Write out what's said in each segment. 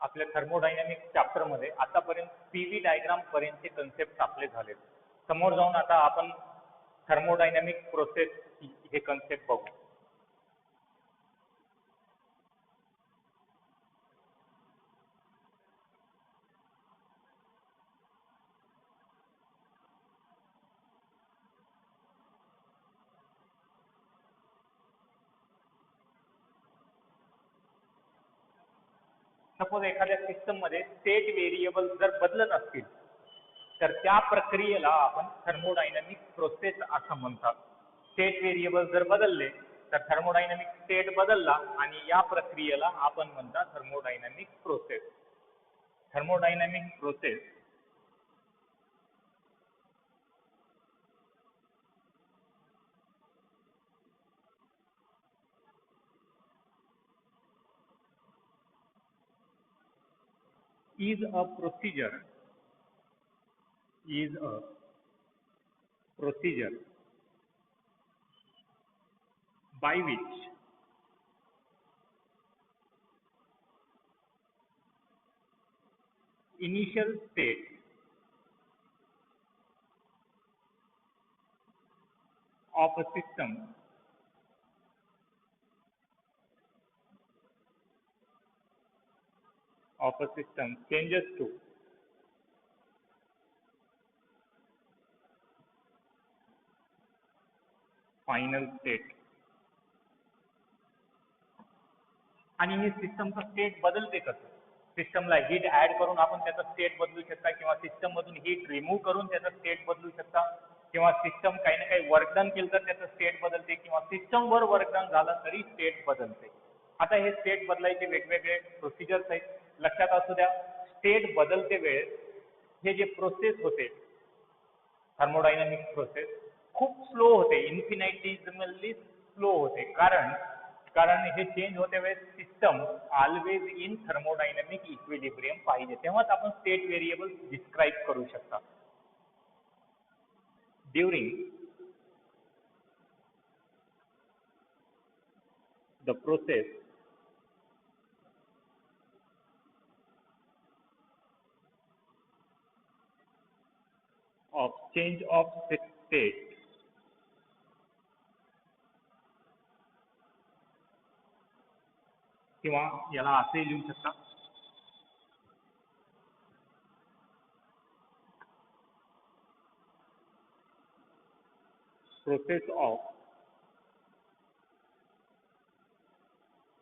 आपल्या थर्मोडायनामिक चॅप्टरमध्ये आतापर्यंत PV diagram पर्यंतचे कन्सेप्ट आपले झालेत. समोर जाऊन आता आपण थर्मोडायनामिक प्रोसेस हे कन्सेप्ट बघू. सपोज एखाद्या सिस्टममध्ये स्टेट व्हेरिएबल जर बदलत असतील तर त्या प्रक्रियेला आपण थर्मोडायनामिक प्रोसेस असं म्हणतात. स्टेट व्हेरिएबल जर बदलले तर थर्मोडायनामिक स्टेट बदलला आणि या प्रक्रियेला आपण म्हणतात thermodynamic process. Thermodynamic process is a procedure by which initial state of a system changes to final state. आणि हे सिस्टमचं स्टेट बदलते कसं? सिस्टमला हीट ऍड करून आपण त्याचा स्टेट बदलू शकता किंवा सिस्टम मधून हीट रिमूव्ह करून त्याचा स्टेट बदलू शकता किंवा सिस्टम काही ना काही वर्क डन केलं तर त्याचं स्टेट बदलते किंवा सिस्टमवर वर्क डन झालं तरी स्टेट बदलते. आता हे स्टेट बदलायचे वेगवेगळे प्रोसिजर्स आहेत. लक्षात असू द्या, स्टेट बदलते वेळेस हे जे प्रोसेस होते थर्मोडायनामिक प्रोसेस खूप स्लो होते, इन्फिनाइटिमली स्लो होते. कारण हे चेंज होते वेळेस system always in thermodynamic equilibrium पाहिजे, तेव्हाच आपण स्टेट व्हेरिएबल डिस्क्राईब करू शकता. During the process of change of state किंवा याला असे लिहू शकता process of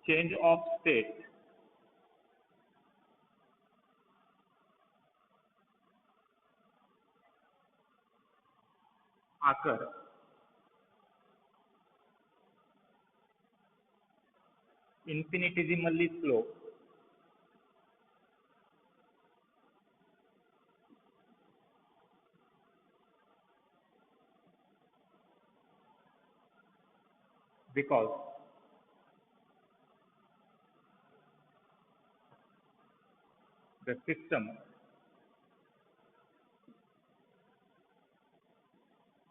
change of state occur infinitesimally slow because the system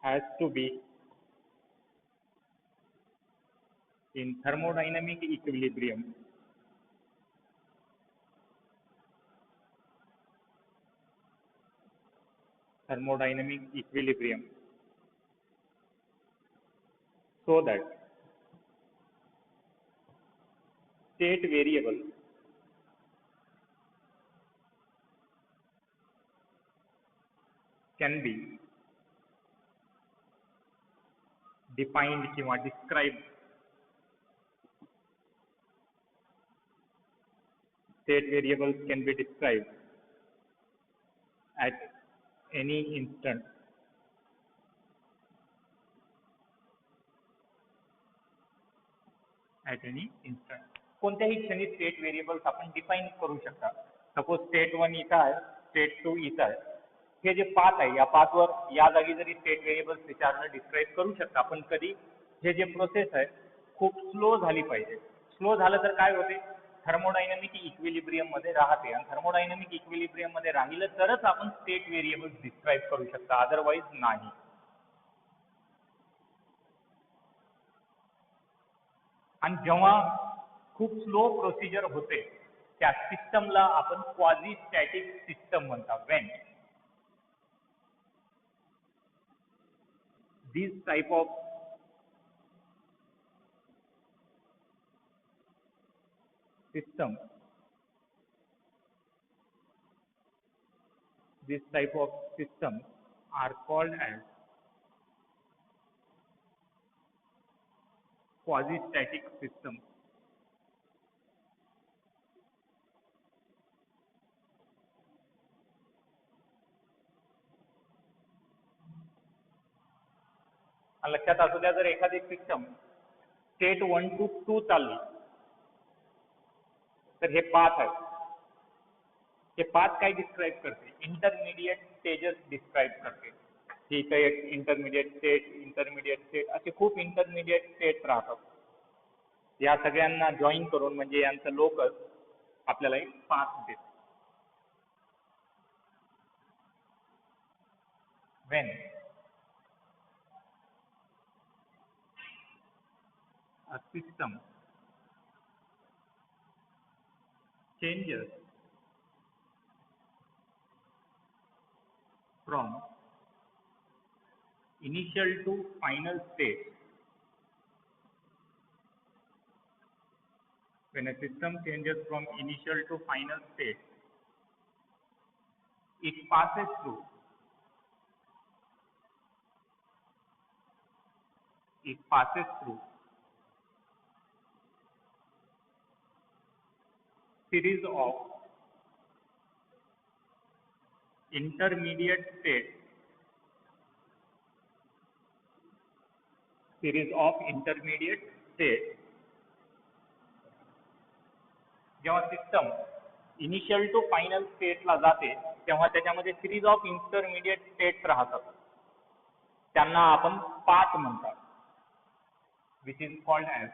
has to be in thermodynamic equilibrium so that state variable can be defined किंवा described. State variables can be described at any instant कोणत्याही क्षणी state variables आपण define करू शकता. Suppose state 1 इथं आहे, state 2 इथं आहे. हे जे पाथ आहे या पाथवर या जागी जरी स्टेट व्हेरिएबल्स विचारणं डिस्क्राईब करू शकता. पण कधी हे जे प्रोसेस आहे खूप स्लो झाली पाहिजे. स्लो झालं तर काय होते, थर्मोडायनामिक इक्विलिब्रियम मध्ये राहते आणि थर्मोडायनामिक इक्विलिब्रियम मध्ये राहिलं तरच आपण स्टेट व्हेरिएबल्स डिस्क्राईब करू शकता, अदरवाईज नाही. आणि जेव्हा खूप स्लो प्रोसिजर होते त्या सिस्टमला आपण क्वाझी स्टॅटिक सिस्टम म्हणतात. Wien this type of system are called as quasi-static system. लक्षात असू द्या, जर एखादी सिस्टम स्टेट 1 to 2 चालली तर हे पाथ आहे. हे पाथ काय डिस्क्राईब करते? इंटरमिडिएट स्टेजेस डिस्क्राईब करते. ठीक आहे, एक इंटरमिडिएट स्टेट असे खूप इंटरमिडिएट स्टेट राहतात. या सगळ्यांना जॉईन करून म्हणजे यांचं लोकस आपल्याला एक पाथ देते. Wien a system changes from initial to final state, when a system changes from initial to final state, it passes through series of intermediate states जेव्हा सिस्टम इनिशियल टू फायनल स्टेटला जाते तेव्हा त्याच्यामध्ये series of intermediate states राहतात. त्यांना आपण path म्हणतात, which is called as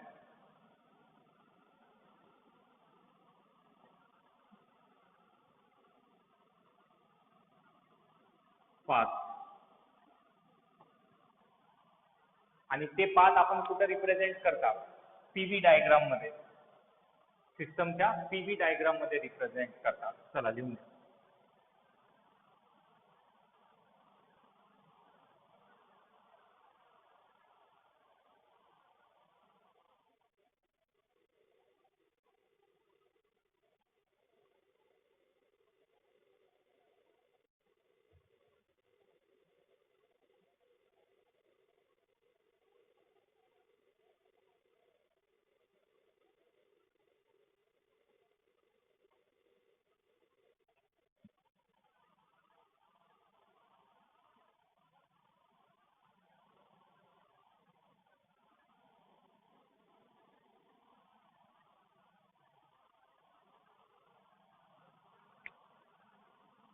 path. आणि ते पाथ आपण कुठे रिप्रेझेंट करतात? पीव्ही डायग्राम मध्ये, सिस्टमच्या पीव्ही डायग्राम मध्ये रिप्रेझेंट करतात. चला लिहून घ्या.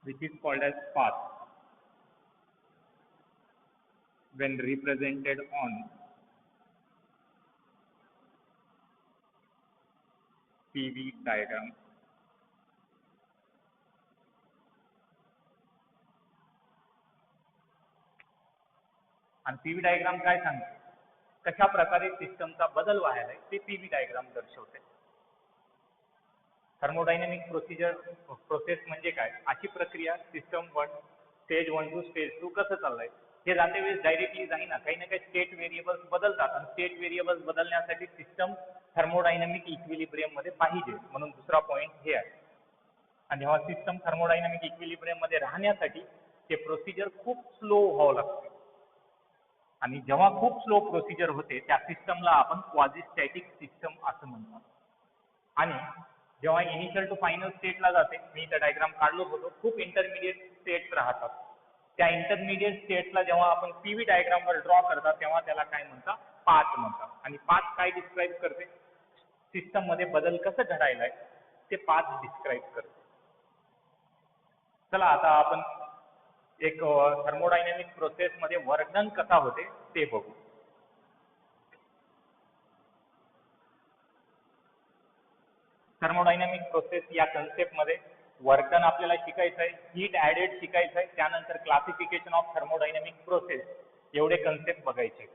Which is called as path when represented on PV diagram. आणि पीव्ही डायग्राम काय सांगते? कशा प्रकारे सिस्टमचा बदल व्हायला आहे ते पीव्ही डायग्राम दर्शवते. थर्मोडायनेमिक प्रोसेस म्हणजे काय? अशी प्रक्रिया सिस्टम 1 स्टेज 1 टू स्टेज 2 कसं चाललंय हे जाते वेळेस डायरेक्टली जाईना, काही ना काही स्टेट व्हेरिएबल्स बदलतात आणि स्टेट व्हेरिएबल्स बदलण्यासाठी सिस्टम थर्मोडायनेमिक इक्विलिब्रियम मध्ये पाहिजे, म्हणून दुसरा पॉईंट हे आहे. आणि जेव्हा सिस्टम थर्मोडायनेमिक इक्विलिब्रियम मध्ये राहण्यासाठी ते प्रोसिजर खूप स्लो व्हावं लागते. आणि जेव्हा खूप स्लो प्रोसिजर होते त्या सिस्टमला आपण क्वाझी-स्टॅटिक सिस्टम असं म्हणतो. आणि जेव्हा इनिशियल टू फायनल स्टेटला जाते, मी इथं डायग्राम काढलो होतो, खूप इंटरमिडिएट स्टेट्स राहतात. त्या इंटरमिडिएट स्टेट्सला जेव्हा आपण पीव्ही डायग्रामवर ड्रॉ करतात तेव्हा त्याला काय म्हणतात? पाथ म्हणतात. आणि पाथ काय डिस्क्राईब करते? सिस्टम मध्ये बदल कसं घडायला आहे ते पाथ डिस्क्राईब करते. चला आता आपण एक थर्मोडायनेमिक प्रोसेस मध्ये वर्क डन कसा होते ते बघू. थर्मोडायनेमिक प्रोसेस या कन्सेप्ट मध्ये वर्क डन आपल्याला शिकायचं आहे, हीट ऍडेड शिकायचं आहे, त्यानंतर क्लासिफिकेशन ऑफ थर्मोडायनेमिक प्रोसेस एवढे कन्सेप्ट बघायचे.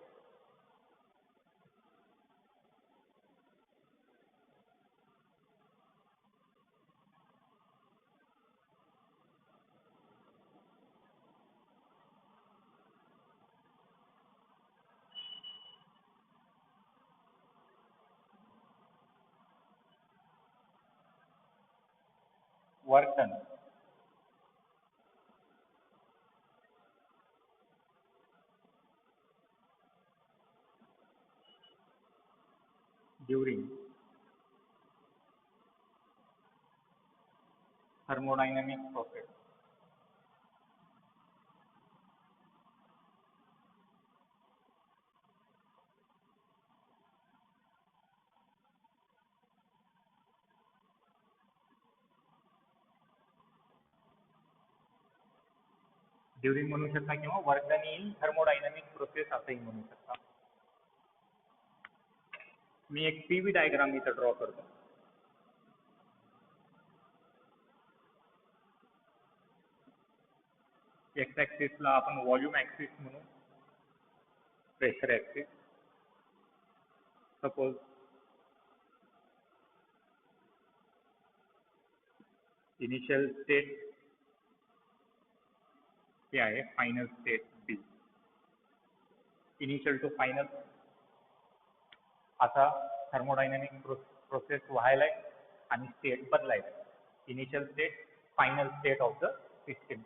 Work done during thermodynamic process. During म्हणू शकता किंवा work done in thermodynamic process असंही म्हणू शकता. मी एक पीव्ही डायग्राम इथं ड्रॉ करतो. एक्स ॲक्सिसला आपण व्हॉल्यूम ॲक्सिस म्हणू, pressure axis. Suppose initial state हे आहे, final state B. Initial to final असा थर्मोडायनामिक प्रोसेस व्हायलाय आणि स्टेट बदलायला. Initial state, final state of the system.